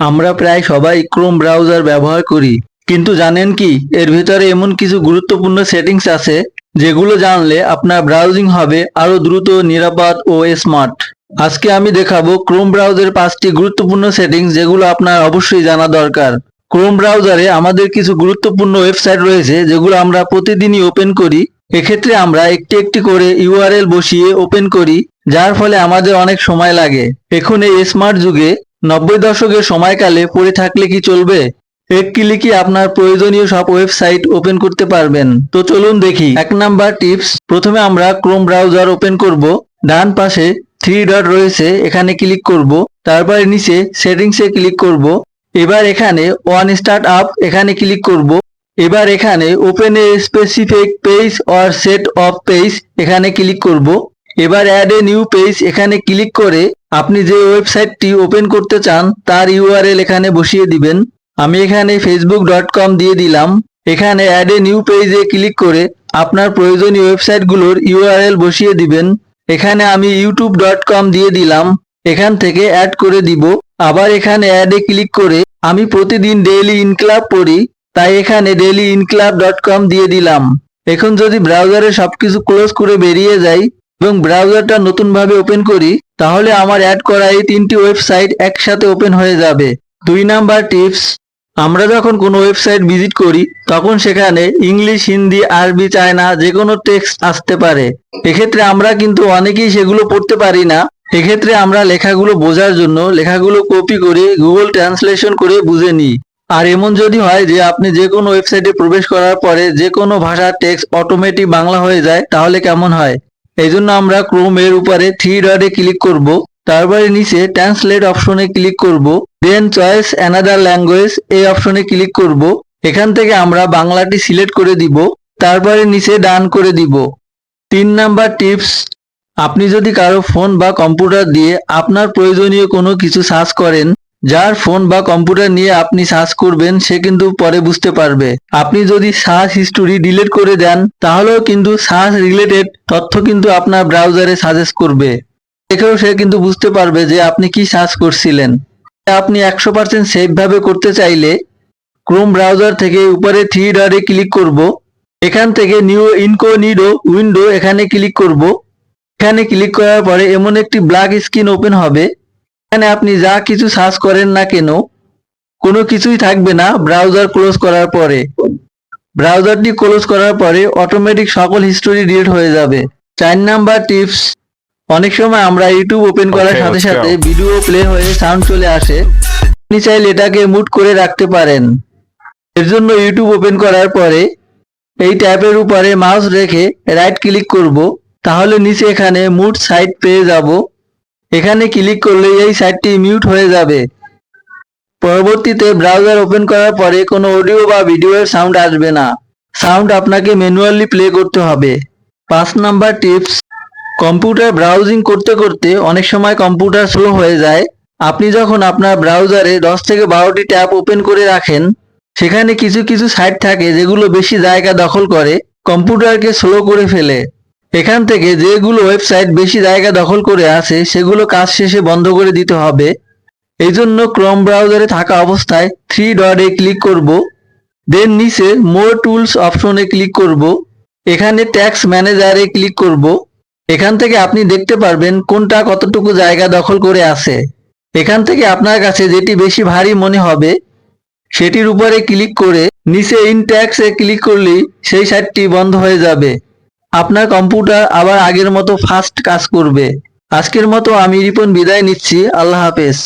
আমরা প্রায় সবাই ক্রোম ব্রাউজার ব্যবহার করি, কিন্তু জানেন কি এর ভিতরে এমন কিছু গুরুত্বপূর্ণ সেটিংস আছে যেগুলো জানলে আপনার ব্রাউজিং হবে আরো দ্রুত, নিরাপদ ও স্মার্ট। আজকে আমি দেখাবো ক্রোম ব্রাউজারের 5টি গুরুত্বপূর্ণ সেটিংস যেগুলো আপনার অবশ্যই জানা দরকার। ক্রোম ব্রাউজারে আমাদের কিছু গুরুত্বপূর্ণ ওয়েবসাইট রয়েছে যেগুলো আমরা প্রতিদিনই ওপেন করি। এক্ষেত্রে আমরা একটি একটি করে ইউআরএল বসিয়ে ওপেন করি, যার ফলে আমাদের অনেক সময় লাগে। এখন এই স্মার্ট যুগে 90 দশকের সময়কালে পড়ে থাকলে কি চলবে? এক ক্লিকে আপনার প্রয়োজনীয় সব ওয়েবসাইট ওপেন করতে পারবেন। তো চলুন দেখি। 1 নাম্বার টিপস, প্রথমে আমরা ক্রোম ব্রাউজার ওপেন করব। ডান পাশে 3 ডট রয়েছে, এখানে ক্লিক করব। তারপরে নিচে সেটিংসে ক্লিক করব। এবার এখানে ওয়ান স্টার্ট আপ এখানে ক্লিক করব। এবার এখানে open a specific page or set of page এখানে ক্লিক করব। এবার অ্যাড এ নিউ পেজ এখানে ক্লিক করে আপনি যে ওয়েবসাইটটি ওপেন করতে চান তার ইউআরএল এখানে বসিয়ে দিবেন। আমি এখানে facebook.com দিয়ে দিলাম। এখানে অ্যাড এ নিউ পেজে ক্লিক করে আপনার প্রয়োজনীয় ওয়েবসাইটগুলোর ইউআরএল বসিয়ে দিবেন। এখানে আমি youtube.com দিয়ে দিলাম। এখান থেকে অ্যাড করে দিব। আবার এখানে অ্যাড এ ক্লিক করে আমি প্রতিদিন ডেইলি ইনক্লাব পড়ি, তাই এখানে dailyinclub.com দিয়ে দিলাম। এখন যদি ব্রাউজারে সবকিছু ক্লোজ করে বেরিয়ে যাই এবং ব্রাউজারটা নতুনভাবে ওপেন করি, তাহলে আমার অ্যাড করা এই 3টি ওয়েবসাইট একসাথে ওপেন হয়ে যাবে। 2 নাম্বার টিপস, আমরা যখন কোনো ওয়েবসাইট ভিজিট করি তখন সেখানে ইংলিশ, হিন্দি, আরবি, চায়না যে কোনো টেক্সট আসতে পারে। এক্ষেত্রে আমরা কিন্তু অনেকেই সেগুলো পড়তে পারি না। এক্ষেত্রে আমরা লেখাগুলো বোঝার জন্য লেখাগুলো কপি করে গুগল ট্রান্সলেশন করে বুঝে নিই। আর এমন যদি হয় যে আপনি যে কোনো ওয়েবসাইটে প্রবেশ করার পরে যে কোনো ভাষার টেক্সট অটোমেটিক বাংলা হয়ে যায়, তাহলে কেমন হয়? এই জন্য আমরা ক্রোমের উপরে 3 ডটে ক্লিক করব। তারপরে নিচে ট্রান্সলেট অপশনে ক্লিক করব। দেন চয়েস অ্যানাদার ল্যাঙ্গুয়েজ এই অপশনে ক্লিক করব। এখান থেকে আমরা বাংলাটি সিলেক্ট করে দিব। তারপরে নিচে ডান করে দিব। 3 নাম্বার টিপস, আপনি যদি কারো ফোন বা কম্পিউটার দিয়ে আপনার প্রয়োজনীয় কোনো কিছু সার্চ করেন, যার ফোন বা কম্পিউটার নিয়ে আপনি সার্চ করবেন সে কিন্তু পরে বুঝতে পারবে। আপনি যদি সার্চ হিস্টোরি ডিলিট করে দেন, তাহলেও কিন্তু সার্চ রিলেটেড তথ্য কিন্তু আপনার ব্রাউজারে সাজেস্ট করবে। দেখেও সে কিন্তু বুঝতে পারবে যে আপনি কি সার্চ করছিলেন। আপনি 100% সেফ ভাবে করতে চাইলে ক্রোম ব্রাউজার থেকে উপরে 3 ডটে ক্লিক করব। এখান থেকে নিউ ইনকোগনিটো উইন্ডো এখানে ক্লিক করব। এখানে ক্লিক করার পরে এমন একটি ব্ল্যাক স্ক্রিন ওপেন হবে। এখানে আপনি যা কিছু সার্চ করেন না কেন, কোনো কিছুই থাকবে না ব্রাউজার ক্লোজ করার পরে। ব্রাউজারটি ক্লোজ করার পরে অটোমেটিক সকল হিস্টোরি ডিলিট হয়ে যাবে। 4 নাম্বার টিপস, অনেক সময় আমরা ইউটিউব ওপেন করার সাথে সাথে ভিডিও প্লে হয়ে সাউন্ড চলে আসে। আপনি চাইলে এটাকে মুট করে রাখতে পারেন। এর জন্য ইউটিউব ওপেন করার পরে এই ট্যাবের উপরে মাউস রেখে রাইট ক্লিক করব। তাহলে নিচে এখানে মুট সাইট পেয়ে যাব। এখানে ক্লিক করলে এই সাইটটি মিউট হয়ে যাবে। পরবর্তীতে ব্রাউজার ওপেন করার পরে কোনো অডিও বা ভিডিওর সাউন্ড আসবে না। সাউন্ড আপনাকে ম্যানুয়ালি প্লে করতে হবে। 5 নাম্বার টিপস, কম্পিউটার ব্রাউজিং করতে করতে অনেক সময় কম্পিউটার স্লো হয়ে যায়। আপনি যখন আপনার ব্রাউজারে 10 থেকে 12টি ট্যাব ওপেন করে রাখেন, সেখানে কিছু কিছু সাইট থাকে যেগুলো বেশি জায়গা দখল করে কম্পিউটারকে স্লো করে ফেলে। এখান থেকে যেগুলো ওয়েবসাইট বেশি জায়গা দখল করে আছে সেগুলো কাজ শেষে বন্ধ করে দিতে হবে। এই জন্য ক্রোম ব্রাউজারে থাকা অবস্থায় 3 ডটে ক্লিক করব। দেন নিচে মোর টুলস অপশনে ক্লিক করব। এখানে ট্যাক্স ম্যানেজারে ক্লিক করব। এখান থেকে আপনি দেখতে পারবেন কোনটা কতটুকু জায়গা দখল করে আছে। এখান থেকে আপনার কাছে যেটি বেশি ভারী মনে হবে সেটির উপরে ক্লিক করে নিচে ইন ট্যাক্সে ক্লিক করলেই সেই সাইটটি বন্ধ হয়ে যাবে। আপনার কম্পিউটার আবার আগের মতো ফাস্ট কাজ করবে। আজকের মতো আমি রিপন বিদায় নিচ্ছি। আল্লাহ হাফেজ।